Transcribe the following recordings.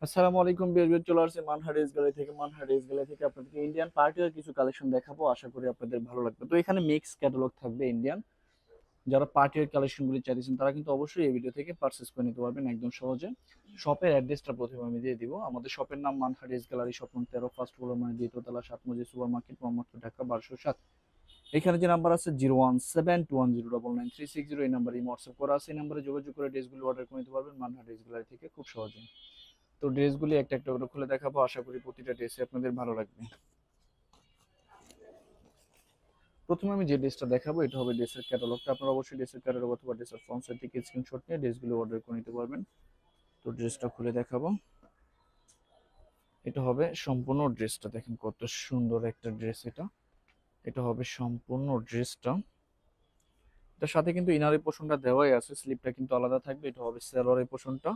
আসসালামু আলাইকুম বিয়ার চলে আসছে মানহা ড্রেস গ্যালারি থেকে। মানহা ড্রেস গ্যালারি থেকে আপনাদেরকে ইন্ডিয়ান পার্টির কিছু কালেকশন দেখাবো, আশা করি আপনাদের ভালো লাগবে। তো এখানে মিক্স ক্যাটালগ থাকবে ইন্ডিয়ান। যারা পার্টির কালেকশনগুলি চাইছেন তারা কিন্তু অবশ্যই এই ভিডিও থেকে পারচেস করে নিতে পারবেন একদম সহজে। শপের অ্যাড্রেসটা প্রথমে আমি দিয়ে দিব। আমাদের শপের নাম মানহা ড্রেস গ্যালারি, শপ নং 13, ফার্স্ট ফ্লোর, মানে দ্বিতীয় তলা, 7 মজি সুপার মার্কেট, মোহাম্মদপুর, ঢাকা 1207। এখানে যে নাম্বার আছে 01721099360, এই নাম্বারে হোয়াটসঅ্যাপ করা আছে। এই নাম্বারে যোগাযোগ করে ড্রেসগুলো অর্ডার করে নিতে পারবেন মানহা ড্রেস গ্যালারি থেকে খুব সহজে। তো ড্রেসগুলি একটা একটা করে খুলে দেখাবো, আশা করি প্রতিটা ড্রেসে আপনাদের ভালো লাগবে। প্রথমে আমি যে ড্রেসটা দেখাবো এটা হবে ড্রেসের ক্যাটালগটা। আপনারা অবশ্যই ড্রেসের ক্যাটালগ অথবা ড্রেসের ফ্রন্ট সাইড থেকে স্ক্রিনশট নিয়ে ড্রেসগুলো অর্ডার করে নিতে পারবেন। তো ড্রেসটা খুলে দেখাবো। এটা হবে সম্পূর্ণ ড্রেসটা, দেখেন কত সুন্দর একটা ড্রেস। এটা এটা হবে সম্পূর্ণ ড্রেসটা। এটার সাথে কিন্তু ইনারের পোর্শনটা দেওয়াই আছে, স্লিপটা কিন্তু আলাদা থাকবে। এটা হবে সালোয়ারের পোর্শনটা।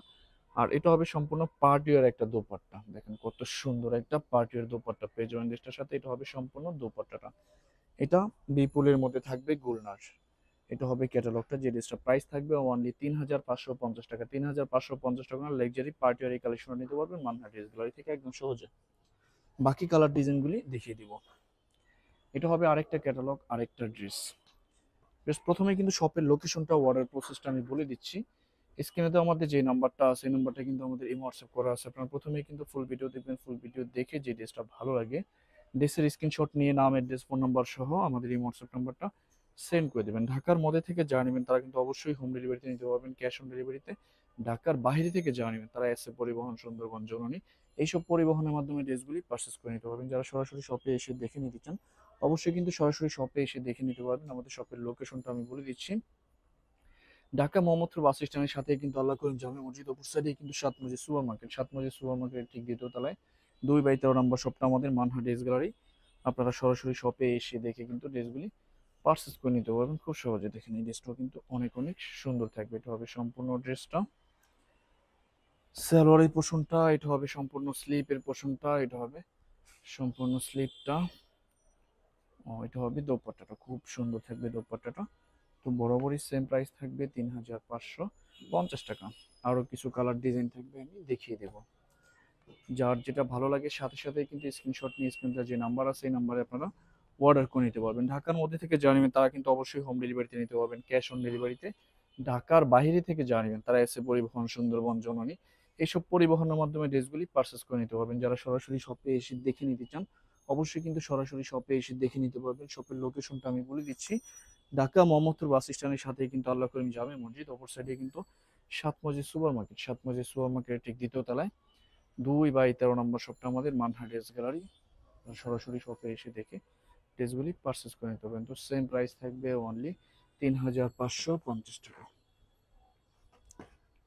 আর এটা হবে সম্পূর্ণ পার্টিয়ার একটা দোপাট্টা, দেখেন কত সুন্দর একটা পার্টিয়ার দোপাট্টা পেয়ে যাবেন ড্রেসটার সাথে। এটা হবে সম্পূর্ণ দোপাট্টাটা। এটা বিপুলের মধ্যে থাকবে গুলনার। এটা হবে ক্যাটালগটা। যে ড্রেসটা প্রাইস থাকবে অনলি 3550 টাকা। 3550 টাকা লাক্সারি পার্টিয়ার এই কালেকশন নিতে পারবেন মান্না ড্রেস গ্যালারি থেকে একদম সহজে। বাকি কালার ডিজাইনগুলি দেখিয়ে দিব। এটা হবে আরেকটা ক্যাটালগ, আরেকটা ড্রেস। বেশ, প্রথমে কিন্তু শপের লোকেশনটা, অর্ডার প্রসেসটা আমি বলে দিচ্ছি। স্ক্রিনে তো আমাদের যে নাম্বারটা আছে, এই নাম্বারটা কিন্তু আমাদের এই হোয়াটসঅ্যাপ করা আছে। আপনারা প্রথমেই কিন্তু ফুল ভিডিও দেখবেন, ফুল ভিডিও দেখে যে ড্রেসটা ভালো লাগে ড্রেসের স্ক্রিনশট নিয়ে নাম, অ্যাড্রেস, ফোন নাম্বার সহ আমাদের এই হোয়াটসঅ্যাপ নাম্বারটা সেন্ড করে দেবেন। ঢাকার মধ্যে থেকে যা নেবেন তারা কিন্তু অবশ্যই হোম ডেলিভারিতে নিতে পারবেন, ক্যাশ অন ডেলিভারিতে। ঢাকার বাইরে থেকে যা নেবেন তারা এসে পরিবহন, সুন্দরবন, জননী, এইসব পরিবহনের মাধ্যমে ড্রেসগুলি পারচেস করে নিতে পারবেন। যারা সরাসরি শপে এসে দেখে নিতে চান অবশ্যই কিন্তু সরাসরি শপে এসে দেখে নিতে পারবেন। আমাদের শপের লোকেশনটা আমি বলে দিচ্ছি। ঢাকা মোহাম্মদপুর বাস স্ট্যান্ডের সাথে কিন্তু আল্লাহ করিম জামে মসজিদ, অপর সাইডে কিন্তু 7 মজি সুপার মার্কেট। 7 মজি সুপার মার্কেটের ঠিক দ্বিতীয় তলায় 2/13 নম্বর শপটা আমাদের মানহা ড্রেস গ্যালারি। আপনারা সরাসরি শপে এসে দেখে কিন্তু ড্রেসগুলি পারচেস করে নিতে পারবেন খুব সহজে। দেখেন এই ড্রেসটাও কিন্তু অনেক অনেক সুন্দর থাকবে। এটা হবে সম্পূর্ণ ড্রেসটা, সালোয়ারের পোর্শনটা। এটা হবে সম্পূর্ণ স্লিপের পোর্শনটা। এটা হবে সম্পূর্ণ স্লিপটা। ও, এটা হবে দোপাট্টাটা, খুব সুন্দর থাকবে দোপাট্টাটা। তো বরাবরই সেম প্রাইস থাকবে 3550 টাকা। আরো কিছু কালার ডিজাইন থাকবে, আমি দেখিয়ে দেব। যার যেটা ভালো লাগে সাথে সাথে কিন্তু স্ক্রিনশট নিয়ে স্ক্রিনটা যে নাম্বার আছে এই নাম্বারে আপনারা অর্ডার করে নিতে পারবেন। ঢাকার মধ্যে থেকে যা নেবেন তারা কিন্তু অবশ্যই হোম ডেলিভারিতে নিতে পারবেন, ক্যাশ অন ডেলিভারিতে। ঢাকার বাইরে থেকে যা নেবেন তারা এসে পরিবহন, সুন্দরবন, জননী, এইসব পরিবহনের মাধ্যমে ড্রেসগুলি পারচেস করে নিতে পারবেন। যারা সরাসরি শপে এসে দেখে নিতে চান অবশ্যই কিন্তু সরাসরি শপে এসে দেখে নিতে পারবেন। শপের লোকেশনটা আমি বলে দিচ্ছি। ঢাকা মোহাম্মদপুর বাস স্ট্যান্ডের সাথে কিন্তু আল্লাহ করিম জামে মসজিদ, অপর সাইডে কিন্তু 7 মসজিদ সুপার মার্কেট। 7 মসজিদ সুপার মার্কেটের ঠিক দ্বিতীয় তলায় 2/13 নম্বর শপটা আমাদের মানহা ড্রেস গ্যালারি। সরাসরি শপে এসে দেখে ড্রেসগুলি পারচেস করে নিতে পারবেন। তো সেম প্রাইস থাকবে অনলি 3550 টাকা।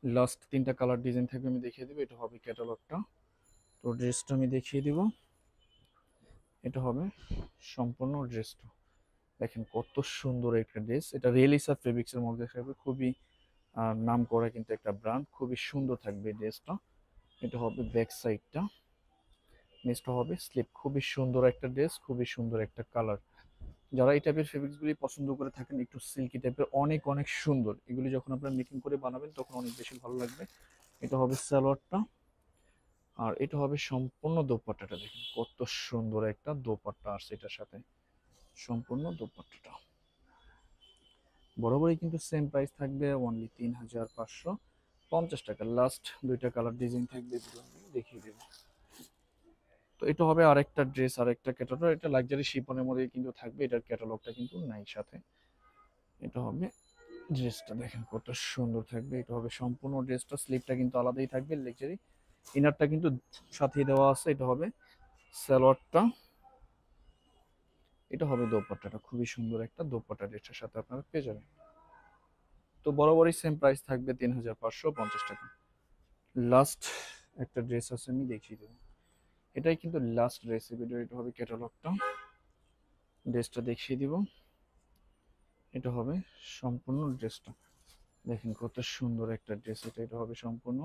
লাস্ট তিনটা কালার ডিজাইন থাকবে, আমি দেখিয়ে দেবো। এটা হবে ক্যাটালগটা। তো ড্রেসটা আমি দেখিয়ে দিব। এটা হবে সম্পূর্ণ ড্রেসটা, দেখেন কত সুন্দর একটা ড্রেস। এটা রিয়েলিসা ফেব্রিক্স এর মধ্যে থাকবে, খুবই নাম করা কিন্তু একটা ব্র্যান্ড, খুবই সুন্দর থাকবে ড্রেসটা। এটা হবে ব্যাক সাইডটা, নেক্সটটা হবে স্লিপ। খুবই সুন্দর একটা ড্রেস, খুবই সুন্দর একটা কালার। যারা এই টাইপের ফেব্রিক্সগুলি পছন্দ করে থাকেন, একটু সিল্কি টাইপের, অনেক অনেক সুন্দর, এগুলি যখন আপনারা মেকিং করে বানাবেন তখন অনেক বেশি ভালো লাগবে। এটা হবে সালোয়ারটা। আর এটা হবে সম্পূর্ণ দোপাট্টাটা, দেখেন কত সুন্দর একটা দোপাট্টা আসছে এটার সাথে। সম্পূর্ণ দোপাট্টাটা বরাবরই কিন্তু সেম প্রাইস থাকবে অনলি 3550 টাকা। লাস্ট দুইটা কালার ডিজাইন থাকবে, এগুলো আমি দেখিয়ে দেবো। তো এটা হবে আরেকটা ড্রেস, আরেকটা ক্যাটালগ। এটা লাক্সারি শিপনের মধ্যে কিন্তু থাকবে, এটার ক্যাটালগটা কিন্তু নাই সাথে। এটা হবে ড্রেসটা, দেখেন কত সুন্দর থাকবে। এটা হবে সম্পূর্ণ ড্রেসটা, স্লিপটা কিন্তু আলাদাই থাকবে লাক্সারি, ইনারটা কিন্তু সাথে দেওয়া আছে। এটা হবে সালোয়ারটা। এটা হবে দোপাট্টাটা, খুবই সুন্দর একটা দোপাট্টা ড্রেসটার সাথে আপনারা পেয়ে যাবেন। তো বরাবরই সেম প্রাইস থাকবে 3550 টাকা। লাস্ট একটা ড্রেস আছে, আমি দেখিয়ে দেবো। এটাই কিন্তু লাস্ট ড্রেস ভিডিও। এটা হবে ক্যাটালগটা, ড্রেসটা দেখিয়ে দিব। এটা হবে সম্পূর্ণ ড্রেসটা, দেখেন কত সুন্দর একটা ড্রেস। এটা এটা হবে সম্পূর্ণ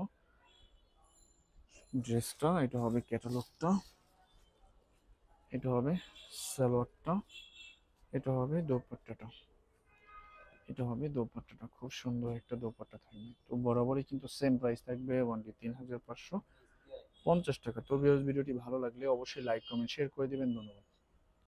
ড্রেসটা। এটা হবে ক্যাটালগটা। এটা হবে সালোয়ারটা। এটা হবে দোপাট্টাটা। এটা হবে দোপাট্টাটা, খুব সুন্দর একটা দোপাট্টা থাকবে। তো বরাবরই কিন্তু সেম প্রাইস থাকবে অনলি 3550 50 টাকা। তো ভিউয়ার্স, ভিডিওটি ভালো লাগলে অবশ্যই লাইক কমেন্ট শেয়ার করে দিবেন। ধন্যবাদ।